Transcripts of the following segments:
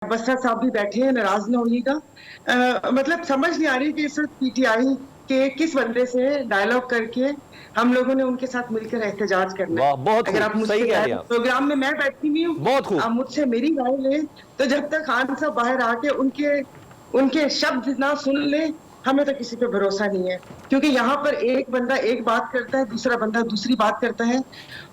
बसरा साहब भी बैठे हैं, नाराज ना होइएगा। मतलब समझ नहीं आ रही कि इस वक्त पीटीआई के किस बंदे से डायलॉग करके हम लोगों ने उनके साथ मिलकर एहतजाज करना है। वाह, बहुत अगर खूब, आप सही मुझसे कह रही हैं आप। प्रोग्राम में मैं बैठी हुई हूँ, बहुत खूब। आप मुझसे मेरी राय लें, तो जब तक खान साहब बाहर आके उनके शब्द ना सुन ले, हमें तो किसी पे भरोसा नहीं है। क्योंकि यहाँ पर एक बंदा एक बात करता है, दूसरा बंदा दूसरी बात करता है।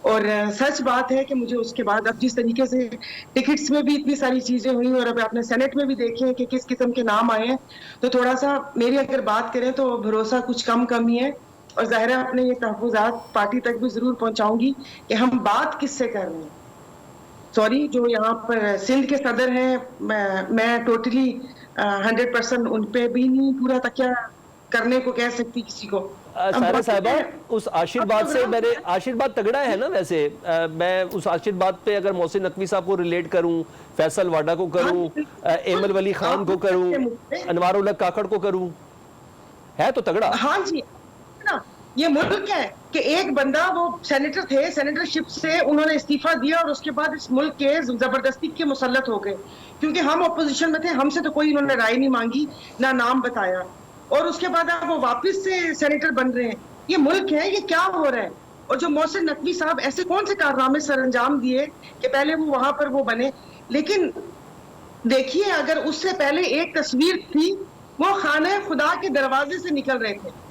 और सच बात है कि मुझे उसके बाद अब जिस तरीके से टिकट्स में भी इतनी सारी चीजें हुई और अब आपने सेनेट में भी देखे कि किस किस्म के नाम आए हैं, तो थोड़ा सा मेरी अगर बात करें तो भरोसा कुछ कम ही है। और जाहिर है अपने ये तहफुजात पार्टी तक भी जरूर पहुंचाऊंगी कि हम बात किससे कर रहे हैं। सॉरी, जो यहाँ पर सिंध के सदर हैं, मैं टोटली 100% उन पे भी नहीं पूरा तकिया करने को कह सकती किसी को। सायरा साहिबा, उस आशीर्वाद से मैंने आशीर्वाद तगड़ा है ना वैसे। मैं उस आशीर्वाद पे अगर मोहसिन नकवी साहब को रिलेट करूं, फैसल वाडा को करूं, एमल वली खान को करूं, अनवार उल हक काकड़ को करूं, है तो तगड़ा। हाँ जी ना, ये मुल्क है कि एक बंदा वो सेनेटर थे, सेनेटरशिप से उन्होंने इस्तीफा दिया और उसके बाद इस मुल्क के जबरदस्ती के मुसल्लत हो गए। क्योंकि हम अपोजिशन में थे, हमसे तो कोई इन्होंने राय नहीं मांगी, ना नाम बताया, और उसके बाद अब वो वापस से सेनेटर बन रहे हैं। ये मुल्क है, ये क्या हो रहा है? और जो मोहसिन नकवी साहब ऐसे कौन से कारनामे सर अंजाम दिए कि पहले वो वहां पर वो बने। लेकिन देखिए, अगर उससे पहले एक तस्वीर थी, वो खाने खुदा के दरवाजे से निकल रहे थे,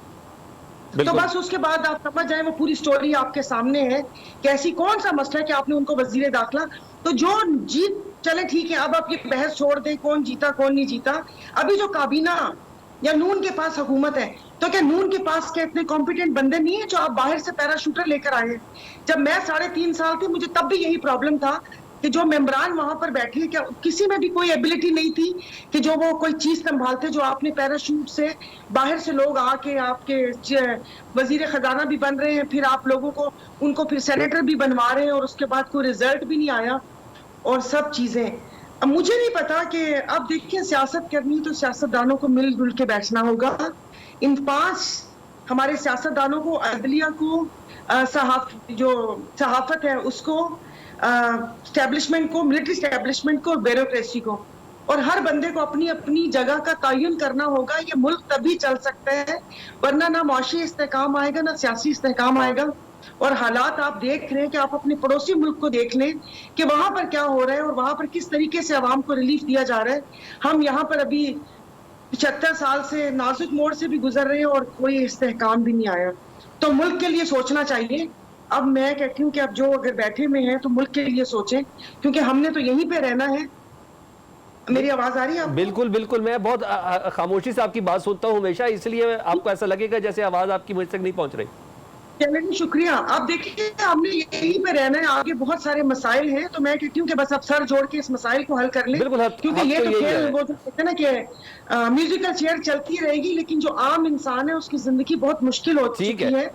तो बस उसके बाद आप समझ जाए वो पूरी स्टोरी आपके सामने है कि ऐसी कौन सा मसला है कि आपने उनको वजीर दाखिला। तो जो जीत, चले ठीक है, अब आप ये बहस छोड़ दें कौन जीता कौन नहीं जीता। अभी जो काबीना या नून के पास हुकूमत है, तो क्या नून के पास के इतने कॉम्पिटेंट बंदे नहीं है जो आप बाहर से पैराशूटर लेकर आए? जब मैं 3.5 साल थी, मुझे तब भी यही प्रॉब्लम था कि जो मेंबरान वहां पर बैठे, क्या किसी में भी कोई एबिलिटी नहीं थी कि जो वो कोई चीज संभालते, जो आपने पैराशूट से बाहर से लोग आके आपके वजीर खजाना भी बन रहे हैं, फिर आप लोगों को उनको फिर सेनेटर भी बनवा रहे हैं, और उसके बाद कोई रिजल्ट भी नहीं आया और सब चीजें। अब मुझे नहीं पता कि अब देखिए, सियासत करनी तो सियासतदानों को मिलजुल के बैठना होगा। इन 5 हमारे सियासतदानों को, अदलिया को, जो सहाफत है उसको, स्टैब्लिशमेंट को, मिलिट्री स्टैब्लिशमेंट को, ब्यूरोक्रेसी को, और हर बंदे को अपनी अपनी जगह का तयन करना होगा। ये मुल्क तभी चल सकता है, वरना ना मुआशी इस्तेहकाम आएगा, ना सियासी इस्तेहकाम आएगा। और हालात आप देख रहे हैं कि आप अपने पड़ोसी मुल्क को देख लें कि वहां पर क्या हो रहा है और वहां पर किस तरीके से आवाम को रिलीफ दिया जा रहा है। हम यहाँ पर अभी 75 साल से नाजुक मोड़ से भी गुजर रहे हैं और कोई इस्तेहकाम भी नहीं आया। तो मुल्क के लिए सोचना चाहिए। अब मैं कहती हूँ कि अब जो अगर बैठे हुए हैं तो मुल्क के लिए सोचें, क्योंकि हमने तो यहीं पे रहना है। मेरी आवाज आ रही है आपको? बिल्कुल बिल्कुल, मैं बहुत खामोशी से आपकी बात सुनता हूँ हमेशा, इसलिए आपको ऐसा लगेगा जैसे आवाज आपकी मुझ तक नहीं पहुंच रही। चलिए, शुक्रिया। आप देखिए, हमने यहीं पे रहना है, आगे बहुत सारे मसाइल हैं, तो मैं कहती हूँ कि बस अब सर जोड़ के इस मसाइल को हल कर लें। क्योंकि ये तो खेल वो जो कहते हैं ना कि म्यूजिकल चेयर चलती रहेगी, लेकिन जो आम इंसान है उसकी जिंदगी बहुत मुश्किल हो चुकी है।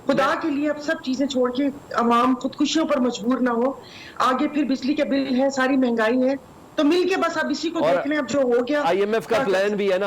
खुदा के लिए अब सब चीजें छोड़ के अवाम खुदकुशियों पर मजबूर ना हो। आगे फिर बिजली के बिल है, सारी महंगाई है, तो मिल के बस अब इसी को देख लें। अब जो हो गया, IMF का प्लान भी है ना।